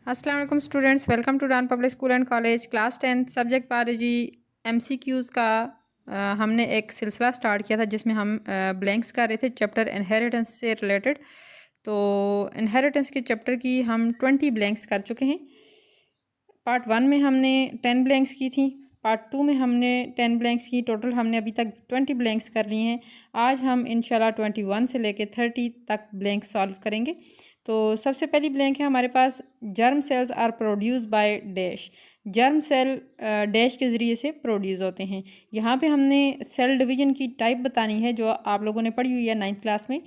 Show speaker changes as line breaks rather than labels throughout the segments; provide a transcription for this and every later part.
अस्सलाम वालेकुम students, welcome to Dawn public school and college. Class 10 subject biology MCQs का हमने एक सिलसिला स्टार्ट किया था जिसमें हम ब्लैंक्स कर रहे थे चैप्टर इनहेरिटेंस से रिलेटेड। तो इनहेरिटेंस के चैप्टर की हम 20 ब्लैंक्स कर चुके हैं। पार्ट 1 में हमने 10 ब्लैंक्स की थी, पार्ट 2 में हमने 10 ब्लैंक्स की। टोटल हमने अभी तक 20 ब्लैंक्स कर लिए हैं। आज हम इंशाल्लाह 21 से लेके 30 तक ब्लैंक सॉल्व करेंगे। तो सबसे पहली ब्लैंक है हमारे पास, germ cells are produced by dash. Germ cell dash के ज़रिए से प्रोड्यूस होते हैं। यहाँ पे हमने सेल डिवीजन की टाइप बतानी है जो आप लोगों ने पढ़ी हुई है 9th क्लास में।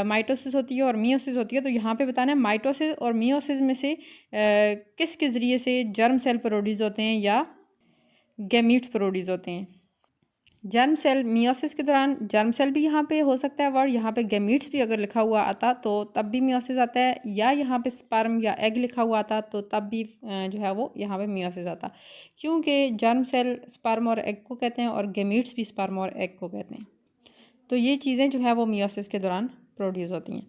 माइटोसिस होती है और मियोसिस होती है। तो यहाँ पे बताना है माइटोसिस और मियोसिस में से किस के ज़रिए से जर्म सेल प्रोड्यूस होते हैं या गैमीट्स प्रोड्यूस होते हैं। जर्म सेल मियोसिस के दौरान जर्म सेल भी यहाँ पे हो सकता है वर्ड, यहाँ पे गैमीट्स भी अगर लिखा हुआ आता तो तब भी मियोसिस आता है, या यहाँ पे स्पर्म या एग लिखा हुआ आता तो तब भी जो है वो यहाँ पे मियोसिस आता, क्योंकि जर्म सेल स्पर्म और एग को कहते हैं और गैमीट्स भी स्पर्म और एग को कहते हैं। तो ये चीज़ें जो है वो मियोसिस के दौरान प्रोड्यूस होती हैं।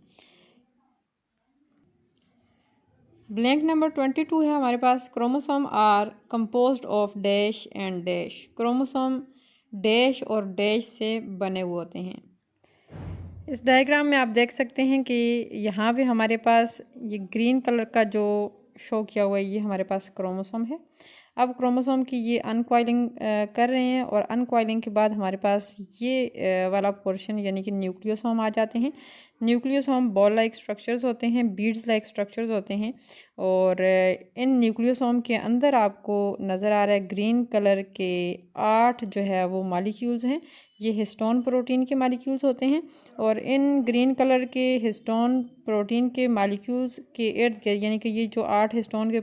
ब्लैंक नंबर 22 है हमारे पास, chromosome are composed of dash and dash. Chromosome dash और डैश से बने हुए होते हैं। इस डायग्राम में आप देख सकते हैं कि यहाँ पे हमारे पास ये ग्रीन कलर का जो शो किया हुआ है ये हमारे पास क्रोमोसोम है। अब क्रोमोसोम की ये अनकॉइलिंग कर रहे हैं और अनकॉइलिंग के बाद हमारे पास ये वाला पोर्शन यानी कि न्यूक्लियोसोम आ जाते हैं। न्यूक्लियोसोम बॉल लाइक स्ट्रक्चर्स होते हैं, बीड्स लाइक स्ट्रक्चर्स होते हैं। और इन न्यूक्लियोसोम के अंदर आपको नज़र आ रहा है ग्रीन कलर के 8 जो है वो मॉलिक्यूल्स हैं। ये हिस्टोन प्रोटीन के मॉलिक्यूल्स होते हैं और इन ग्रीन कलर के हिस्टोन प्रोटीन के मॉलिक्यूल्स के इर्द गिर्द यानी कि ये जो 8 हिस्टोन के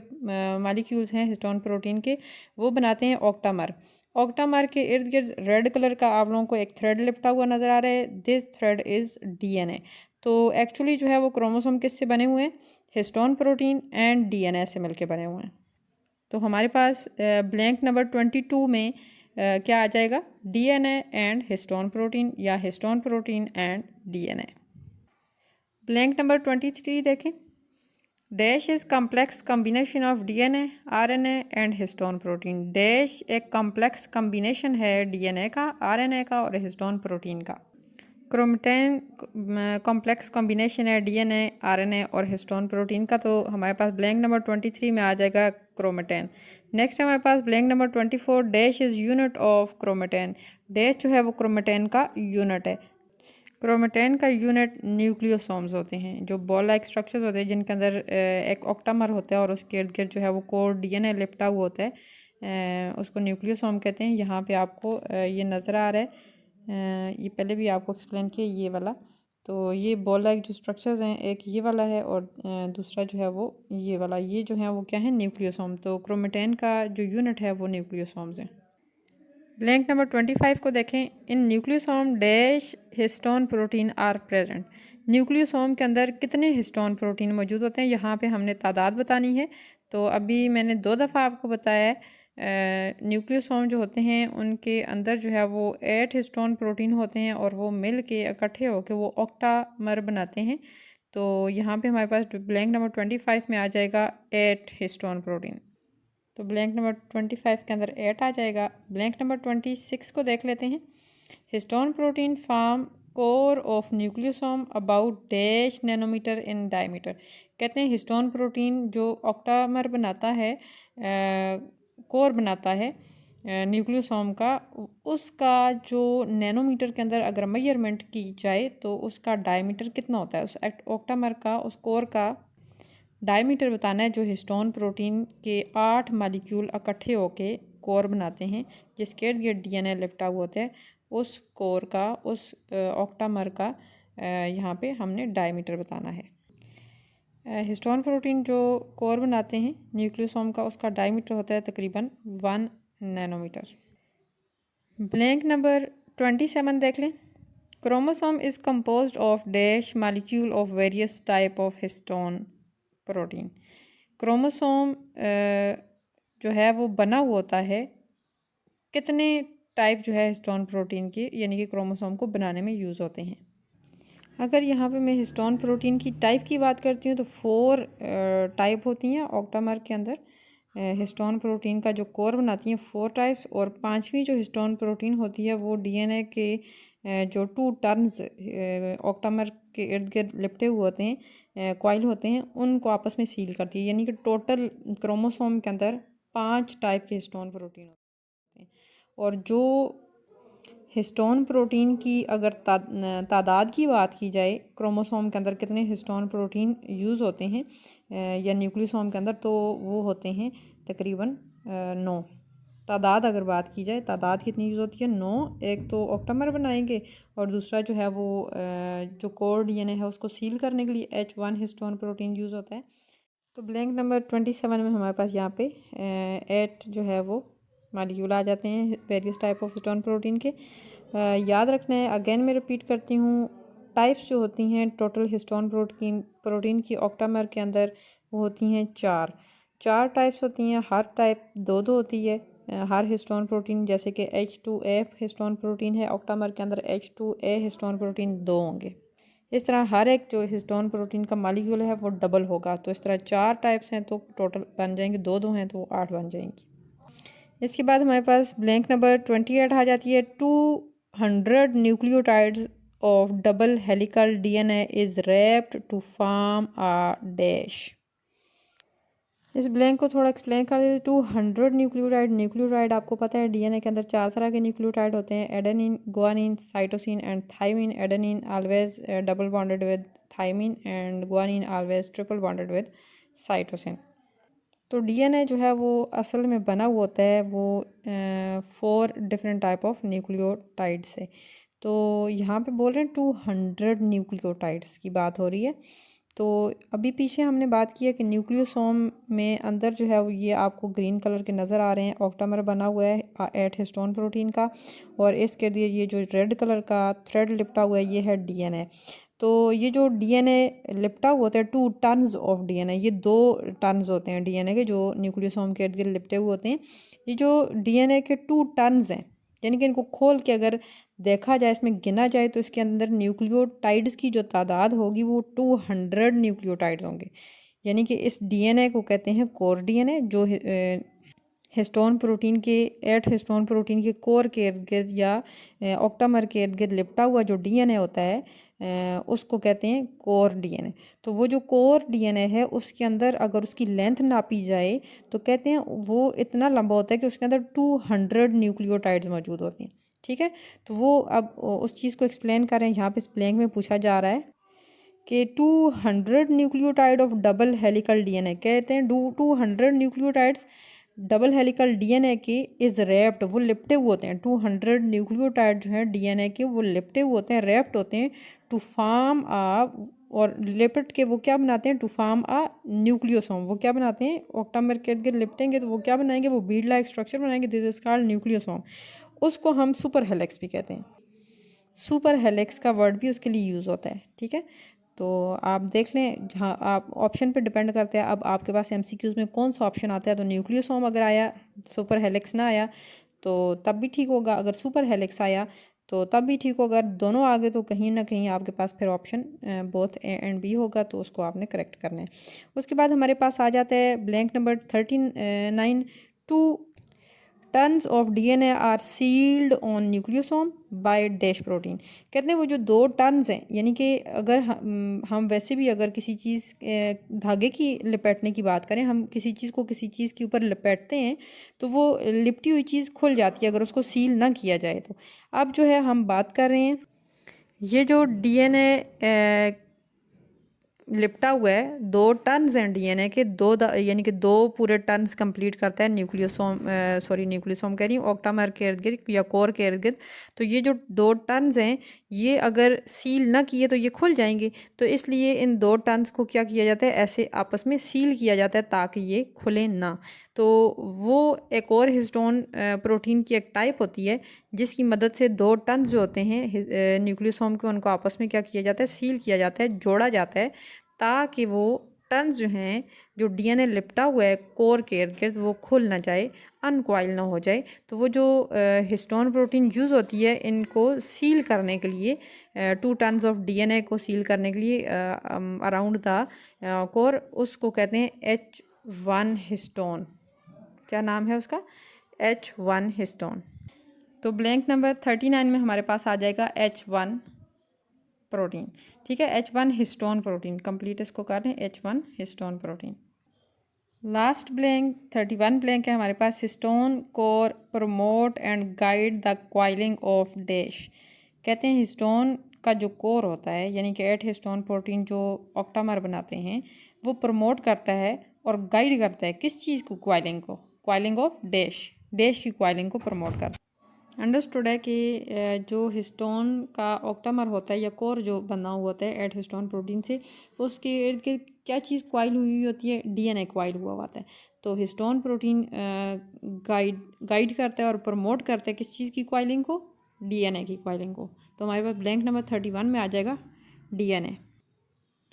मॉलिक्यूल्स हैं हिस्टोन प्रोटीन के, वो बनाते हैं ऑक्टामर। ऑक्टामर के इर्द गिर्द रेड कलर का आप लोगों को एक थ्रेड लिपटा हुआ नज़र आ रहा है। This thread is DNA। तो एक्चुअली जो है वो क्रोमोसोम किससे बने हुए हैं? हिस्टोन प्रोटीन एंड DNA से मिलके बने हुए हैं। तो हमारे पास ब्लैंक नंबर 22 में क्या आ जाएगा? DNA एंड हिस्टोन प्रोटीन या histone protein and DNA। Blank number 23 देखें, dash is complex combination of DNA, RNA and histone protein. Dash एक कम्प्लेक्स कम्बिनेशन है DNA का, RNA का और हिस्टोन प्रोटीन का। क्रोमेटिन कॉम्प्लेक्स कॉम्बिनेशन है DNA, RNA और हिस्टोन प्रोटीन का। तो हमारे पास ब्लैंक नंबर 23 में आ जाएगा क्रोमेटिन। नेक्स्ट हमारे पास blank number 24, dash is unit of chromatin. Dash जो है वो क्रोमेटिन का यूनिट है। क्रोमेटिन का यूनिट न्यूक्लियोसोम्स होते हैं, जो बॉल लाइक स्ट्रक्चर्स होते हैं जिनके अंदर एक ऑक्टामर होता है और उसके इर्द गिर्द जो है वो कोर DNA लिपटा हुआ होता है, उसको न्यूक्लियोसोम कहते हैं। यहाँ पे आपको ये नज़र आ रहा है, ये पहले भी आपको एक्सप्लेन किया ये वाला। तो ये बॉल लाइक जो स्ट्रक्चर्स हैं, एक ये वाला है और दूसरा जो है वो ये वाला, ये जो है वो क्या है? न्यूक्लियोसोम। तो क्रोमेटिन का जो यूनिट है वो न्यूक्लियोसोम्स हैं। ब्लैंक नंबर 25 को देखें, in nucleosome dash histone protein are present. Nucleosome के अंदर कितने हिस्टोन प्रोटीन मौजूद होते हैं, यहाँ पे हमने तादाद बतानी है। तो अभी मैंने 2 दफ़ा आपको बताया है, न्यूक्लियोसोम जो होते हैं उनके अंदर जो है वो 8 हिस्टोन प्रोटीन होते हैं और वो मिल के इकट्ठे होकर वो ऑक्टामर बनाते हैं। तो यहाँ पे हमारे पास ब्लैंक नंबर 25 में आ जाएगा 8 हिस्टोन प्रोटीन। तो ब्लैंक नंबर 25 के अंदर 8 आ जाएगा। ब्लैंक नंबर 26 को देख लेते हैं, histone protein form core of nucleosome about dash nanometer in diameter. कहते हैं हिस्टोन प्रोटीन जो ऑक्टामर बनाता है, कोर बनाता है न्यूक्लियोसोम का, उसका जो नैनोमीटर के अंदर अगर मेजरमेंट की जाए तो उसका डायमीटर कितना होता है, उस ऑक्टामर का, उस कोर का डायमीटर बताना है, जो हिस्टोन प्रोटीन के 8 मॉलिक्यूल इकट्ठे होके कोर बनाते हैं जिसके इर्द गिर्द DNA लिपटा हुआ होता है। उस कोर का, उस ऑक्टामर का यहाँ पे हमने डायमीटर बताना है। हिस्टोन प्रोटीन जो कोर बनाते हैं न्यूक्लियोसोम का, उसका डायमीटर होता है तकरीबन 1 नैनोमीटर। ब्लैंक नंबर 27 देख लें, chromosome is composed of dash molecule of various type of histone protein. Chromosome जो है वो बना हुआ होता है कितने टाइप जो है हिस्टोन प्रोटीन के, यानी कि क्रोमोसोम को बनाने में यूज़ होते हैं। अगर यहाँ पे मैं हिस्टोन प्रोटीन की टाइप की बात करती हूँ तो 4 टाइप होती हैं ऑक्टामर के अंदर। हिस्टोन प्रोटीन का जो कोर बनाती हैं 4 टाइप्स, और 5वीं जो हिस्टोन प्रोटीन होती है वो डीएनए के जो 2 टर्न्स ऑक्टामर के इर्द गिर्द लिपटे हुए होते हैं, कॉइल होते हैं, उनको आपस में सील करती है। यानी कि टोटल क्रोमोसोम के अंदर 5 टाइप के हिस्टोन प्रोटीन होते हैं। और जो हिस्टोन प्रोटीन की अगर तादाद की बात की जाए, क्रोमोसोम के अंदर कितने हिस्टोन प्रोटीन यूज़ होते हैं या न्यूक्लियोसोम के अंदर, तो वो होते हैं तकरीबन 9। तादाद अगर बात की जाए, तादाद कितनी यूज़ होती है? 9। एक तो ऑक्टामर बनाएंगे और दूसरा जो है वो जो कोर डीएनए है उसको सील करने के लिए H1 हिस्टोन प्रोटीन यूज़ होता है। तो ब्लैंक नंबर 27 में हमारे पास यहाँ पे 8 जो है वो मालिक्यूल आ जाते हैं various type of histone protein के। याद रखना है, अगेन मैं रिपीट करती हूँ, टाइप्स जो होती हैं टोटल हिस्टोन प्रोटीन की ऑक्टामर के अंदर वो होती हैं 4 टाइप्स होती हैं। हर टाइप 2 होती है। हर हिस्टोन प्रोटीन, जैसे कि H2A हिस्टोन प्रोटीन है ऑक्टामर के अंदर, H2A हिस्टोन प्रोटीन 2 होंगे। इस तरह हर एक जो हिस्टोन प्रोटीन का मॉलिक्यूल है वो डबल होगा। तो इस तरह 4 टाइप्स हैं तो टोटल बन जाएंगे, 2 हैं तो 8 बन जाएंगी। इसके बाद हमारे पास ब्लैंक नंबर 28 आ जाती है। 200 nucleotides of double helical DNA is wrapped to form a dash. इस ब्लैंक को थोड़ा एक्सप्लेन कर देते। 200 न्यूक्लियोटाइड आपको पता है डीएनए के अंदर 4 तरह के न्यूक्लियोटाइड होते हैं, adenine, guanine, cytosine and thymine. Adenine always double bonded with thymine and guanine always triple bonded with cytosine. तो डीएनए जो है वो असल में बना हुआ होता है वो 4 डिफरेंट टाइप ऑफ न्यूक्लियोटाइड से। तो यहाँ पे बोल रहे हैं 200 न्यूक्लियोटाइड्स की बात हो रही है। तो अभी पीछे हमने बात की है कि न्यूक्लियोसोम में अंदर जो है वो ये आपको ग्रीन कलर के नज़र आ रहे हैं, ऑक्टामर बना हुआ है 8 हिस्टोन प्रोटीन का, और इसके लिए ये जो रेड कलर का थ्रेड लिपटा हुआ है ये है डीएनए। तो ये जो डीएनए लिपटा हुआ होता है 2 टर्न्स ऑफ डीएनए, ये 2 टर्न्स होते हैं डीएनए के जो न्यूक्लियोसोम के इर्द गिर्द लिपटे हुए होते हैं। ये जो डीएनए के 2 टर्न्स हैं, यानी कि इनको खोल के अगर देखा जाए, इसमें गिना जाए, तो इसके अंदर न्यूक्लियोटाइड्स की जो तादाद होगी वो 200 न्यूक्लियोटाइड्स होंगे। यानी कि इस डीएनए को कहते हैं कोर डीएनए, जो हिस्टोन प्रोटीन के 8 हिस्टोन प्रोटीन के कोर के इर्द गिर्द या ऑक्टामर के इर्द गिर्द लिपटा हुआ जो डीएनए होता है उसको कहते हैं कोर डीएनए। तो वो जो कोर डीएनए है उसके अंदर अगर उसकी लेंथ नापी जाए तो कहते हैं वो इतना लंबा होता है कि उसके अंदर 200 न्यूक्लियोटाइड्स मौजूद होती हैं। ठीक है, तो वो अब उस चीज़ को एक्सप्लेन करें। यहाँ पे इस ब्लैंक में पूछा जा रहा है कि 200 nucleotide of double helical DNA, कहते हैं 200 न्यूक्लियोटाइड्स डबल हेलिकल डीएनए के इज रैप्ड, वो लिपटे हुए होते हैं। 200 न्यूक्लियोटाइड जो है डीएनए के वो लिपटे हुए होते हैं, रैप्ड होते हैं टू फॉर्म आ, और लिपट के वो क्या बनाते हैं? To form a nucleosome. वो क्या बनाते हैं? ऑक्टामर के इर्द गिर्द लिपटेंगे तो वो क्या बनाएंगे? वो बीड लाइक स्ट्रक्चर बनाएंगे, दिस इज कॉल्ड न्यूक्लियोसोम। उसको हम सुपर हेलिक्स भी कहते हैं। सुपर हेलिक्स का वर्ड भी उसके लिए यूज़ होता है। ठीक है, तो आप देख लें, जहाँ आप ऑप्शन पे डिपेंड करते हैं। अब आपके पास एमसीक्यूज़ में कौन सा ऑप्शन आता है, तो न्यूक्लियोसोम अगर आया, सुपर हेलिक्स ना आया तो तब भी ठीक होगा। अगर सुपर हेलिक्स आया तो तब भी ठीक होगा। अगर दोनों आ गए तो कहीं ना कहीं आपके पास फिर option both A and B होगा, तो उसको आपने करेक्ट करना है। उसके बाद हमारे पास आ जाता है blank number 39। 2 turns of DNA are sealed on nucleosome by dash protein. कहते हैं वो जो 2 टन्स हैं, यानी कि अगर हम वैसे भी अगर किसी चीज़ धागे की लपेटने की बात करें, हम किसी चीज़ को किसी चीज़ के ऊपर लपेटते हैं तो वो लिपटी हुई चीज़ खुल जाती है अगर उसको सील ना किया जाए। तो अब जो है हम बात कर रहे हैं, ये जो डीएनए लिपटा हुआ है 2 टन्स हैं डीएनए के, यानी कि 2 पूरे टन्स कंप्लीट करता है न्यूक्लियोसोम, न्यूक्लियोसोम कह रही हूँ, ऑक्टामर के इर्द गिर्द या कोर के इर्द गिर्द। तो ये जो 2 टन्स हैं ये अगर सील ना किए तो ये खुल जाएंगे। तो इसलिए इन 2 टन्स को क्या किया जाता है? ऐसे आपस में सील किया जाता है ताकि ये खुले ना। तो वो एक और हिस्टोन प्रोटीन की एक टाइप होती है जिसकी मदद से 2 टन्स जो होते हैं न्यूक्लियोसोम के, उनको आपस में क्या किया जाता है? सील किया जाता है, जोड़ा जाता है ताकि वो टर्न्स जो हैं, जो डीएनए लिपटा हुआ है कोर के इर्द गिर्द, वो खुल ना जाए, अनकॉइल ना हो जाए। तो वो जो हिस्टोन प्रोटीन यूज़ होती है इनको सील करने के लिए, 2 टर्न्स ऑफ डीएनए को सील करने के लिए अराउंड द कोर, उसको कहते हैं H1 हिस्टोन। क्या नाम है उसका? H1 histone. तो ब्लैंक नंबर 39 में हमारे पास आ जाएगा H1 प्रोटीन। ठीक है, H1 हिस्टोन प्रोटीन, कंप्लीट इसको कर लें, H1 histone protein. Last blank 31 blank है हमारे पास, histone core promote and guide the coiling of dash. कहते हैं हिस्टोन का जो कोर होता है, यानी कि 8 हिस्टोन प्रोटीन जो ऑक्टामर बनाते हैं, वो प्रमोट करता है और गाइड करता है किस चीज़ को? क्वाइलिंग को, क्वाइलिंग ऑफ डैश, डैश की क्वाइलिंग को प्रमोट करता है। अंडरस्टूड है कि जो हिस्टोन का ऑक्टामर होता है या कोर जो बना हुआ होता है 8 हिस्टोन प्रोटीन से, उसके इर्द गिर्द क्या चीज़ क्वाइल हुई होती है? डीएनए क्वाइल हुआ होता है। तो हिस्टोन प्रोटीन गाइड करता है और प्रमोट करता है किस चीज़ की क्वाइलिंग को? डीएनए की क्वाइलिंग को। तो हमारे पास ब्लैंक नंबर 31 में आ जाएगा DNA.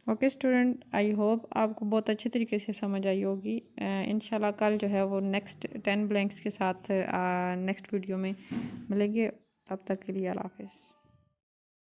Okay student, I hope आपको बहुत अच्छे तरीके से समझ आई होगी। इंशाल्लाह कल जो है वो नेक्स्ट 10 ब्लैंक्स के साथ नेक्स्ट वीडियो में मिलेंगे। तब तक के लिए अल्लाह हाफ़िज़।